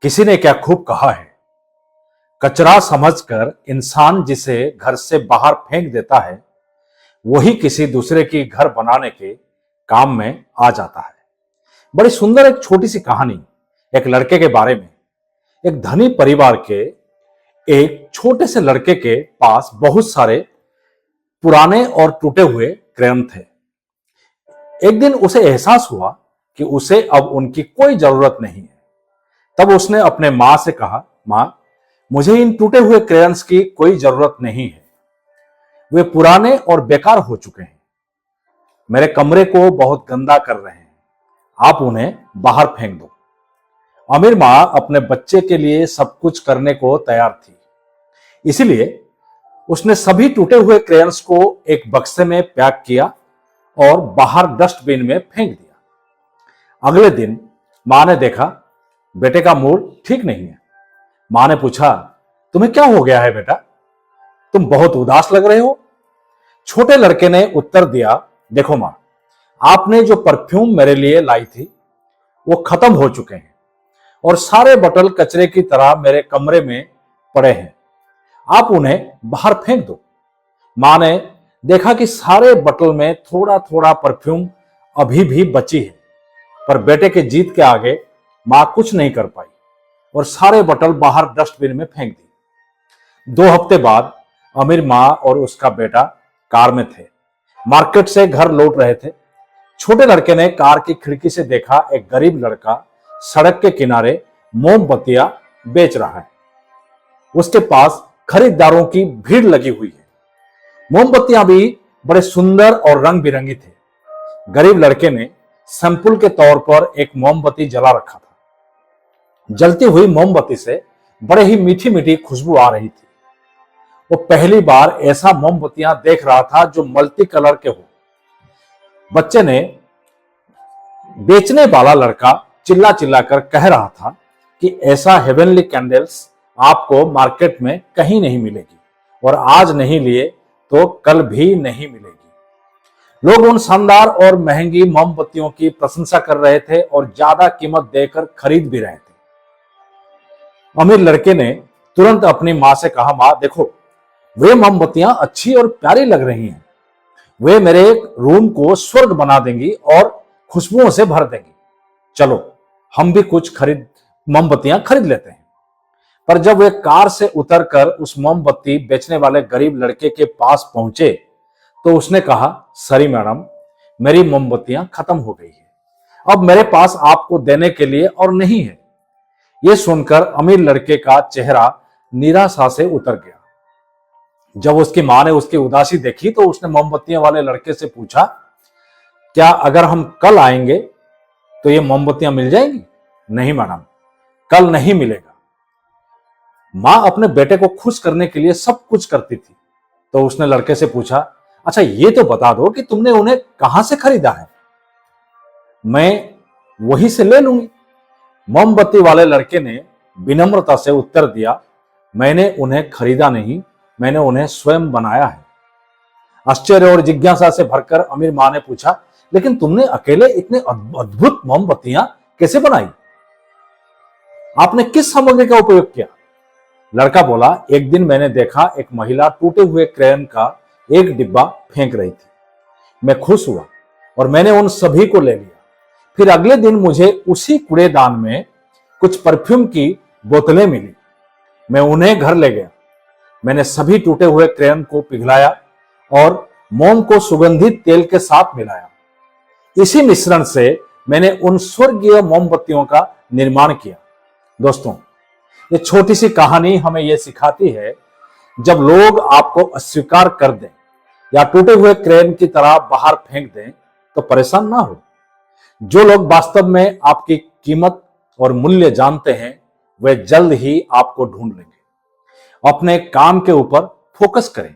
किसी ने क्या खूब कहा है, कचरा समझकर इंसान जिसे घर से बाहर फेंक देता है वही किसी दूसरे की घर बनाने के काम में आ जाता है। बड़ी सुंदर एक छोटी सी कहानी एक लड़के के बारे में। एक धनी परिवार के एक छोटे से लड़के के पास बहुत सारे पुराने और टूटे हुए क्रेयन थे। एक दिन उसे एहसास हुआ कि उसे अब उनकी कोई जरूरत नहीं है। तब उसने अपने माँ से कहा, माँ, मुझे इन टूटे हुए क्रेयंस की कोई जरूरत नहीं है। वे पुराने और बेकार हो चुके हैं। मेरे कमरे को बहुत गंदा कर रहे हैं। आप उन्हें बाहर फेंक दो। अमीर माँ अपने बच्चे के लिए सब कुछ करने को तैयार थी, इसीलिए उसने सभी टूटे हुए क्रेयंस को एक बक्से में पैक किया और बाहर डस्टबिन में फेंक दिया। अगले दिन माँ ने देखा बेटे का मूड ठीक नहीं है। माँ ने पूछा, तुम्हें क्या हो गया है बेटा? तुम बहुत उदास लग रहे हो। छोटे लड़के ने उत्तर दिया, देखो माँ, आपने जो परफ्यूम मेरे लिए लाई थी वो खत्म हो चुके हैं और सारे बॉटल कचरे की तरह मेरे कमरे में पड़े हैं। आप उन्हें बाहर फेंक दो। माँ ने देखा कि सारे बॉटल में थोड़ा थोड़ा परफ्यूम अभी भी बची है, पर बेटे के जीत के आगे माँ कुछ नहीं कर पाई और सारे बॉटल बाहर डस्टबिन में फेंक दी। 2 हफ्ते बाद अमीर माँ और उसका बेटा कार में थे, मार्केट से घर लौट रहे थे। छोटे लड़के ने कार की खिड़की से देखा एक गरीब लड़का सड़क के किनारे मोमबत्तियां बेच रहा है। उसके पास खरीदारों की भीड़ लगी हुई है। मोमबत्तियां भी बड़े सुंदर और रंग बिरंगी थे। गरीब लड़के ने सैंपल के तौर पर एक मोमबत्ती जला रखा था। जलती हुई मोमबत्ती से बड़े ही मीठी मीठी खुशबू आ रही थी। वो पहली बार ऐसा मोमबत्तियां देख रहा था जो मल्टी कलर के हो। बच्चे ने बेचने वाला लड़का चिल्ला चिल्ला कर कह रहा था कि ऐसा हेवनली कैंडल्स आपको मार्केट में कहीं नहीं मिलेगी और आज नहीं लिए तो कल भी नहीं मिलेगी। लोग उन शानदार और महंगी मोमबत्तियों की प्रशंसा कर रहे थे और ज्यादा कीमत देकर खरीद भी रहे थे। अमीर लड़के ने तुरंत अपनी माँ से कहा, माँ देखो, वे मोमबत्तियां अच्छी और प्यारी लग रही हैं। वे मेरे रूम को स्वर्ग बना देंगी और खुशबुओं से भर देंगी। चलो हम भी कुछ मोमबत्तियां खरीद लेते हैं। पर जब वे कार से उतरकर उस मोमबत्ती बेचने वाले गरीब लड़के के पास पहुंचे तो उसने कहा, सॉरी मैडम, मेरी मोमबत्तियां खत्म हो गई है। अब मेरे पास आपको देने के लिए और नहीं है। यह सुनकर अमीर लड़के का चेहरा निराशा से उतर गया। जब उसकी मां ने उसकी उदासी देखी तो उसने मोमबत्तियां वाले लड़के से पूछा, क्या अगर हम कल आएंगे तो ये मोमबत्तियां मिल जाएंगी? नहीं मैडम, कल नहीं मिलेगा। मां अपने बेटे को खुश करने के लिए सब कुछ करती थी, तो उसने लड़के से पूछा, अच्छा ये तो बता दो कि तुमने उन्हें कहां से खरीदा है, मैं वहीं से ले लूंगी। मोमबत्ती वाले लड़के ने विनम्रता से उत्तर दिया, मैंने उन्हें खरीदा नहीं, मैंने उन्हें स्वयं बनाया है। आश्चर्य और जिज्ञासा से भरकर अमीर मां ने पूछा, लेकिन तुमने अकेले इतने अद्भुत मोमबत्तियां कैसे बनाई? आपने किस सामग्री का उपयोग किया? लड़का बोला, एक दिन मैंने देखा एक महिला टूटे हुए क्रेयन का एक डिब्बा फेंक रही थी। मैं खुश हुआ और मैंने उन सभी को ले लिया। फिर अगले दिन मुझे उसी कूड़ेदान में कुछ परफ्यूम की बोतलें मिली। मैं उन्हें घर ले गया। मैंने सभी टूटे हुए क्रेयन को पिघलाया और मोम को सुगंधित तेल के साथ मिलाया। इसी मिश्रण से मैंने उन स्वर्गीय मोमबत्तियों का निर्माण किया। दोस्तों, ये छोटी सी कहानी हमें यह सिखाती है, जब लोग आपको अस्वीकार कर दें या टूटे हुए क्रेयन की तरह बाहर फेंक दें तो परेशान ना हो। जो लोग वास्तव में आपकी कीमत और मूल्य जानते हैं वे जल्द ही आपको ढूंढ लेंगे। अपने काम के ऊपर फोकस करें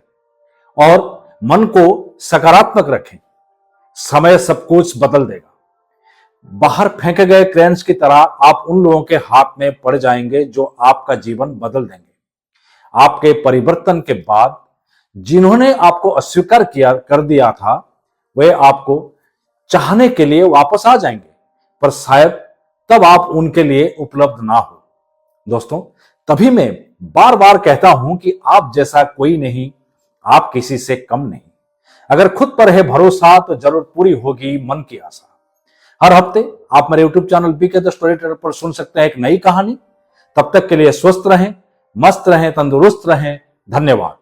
और मन को सकारात्मक रखें। समय सब कुछ बदल देगा। बाहर फेंके गए क्रेयंस की तरह आप उन लोगों के हाथ में पड़ जाएंगे जो आपका जीवन बदल देंगे। आपके परिवर्तन के बाद जिन्होंने आपको अस्वीकार कर दिया था वे आपको चाहने के लिए वापस आ जाएंगे, पर शायद तब आप उनके लिए उपलब्ध ना हो। दोस्तों, तभी मैं बार बार कहता हूं कि आप जैसा कोई नहीं, आप किसी से कम नहीं। अगर खुद पर है भरोसा तो जरूर पूरी होगी मन की आशा। हर हफ्ते आप मेरे YouTube channel BK the story teller पर सुन सकते हैं एक नई कहानी। तब तक के लिए स्वस्थ रहें, मस्त रहें, तंदुरुस्त रहें। धन्यवाद।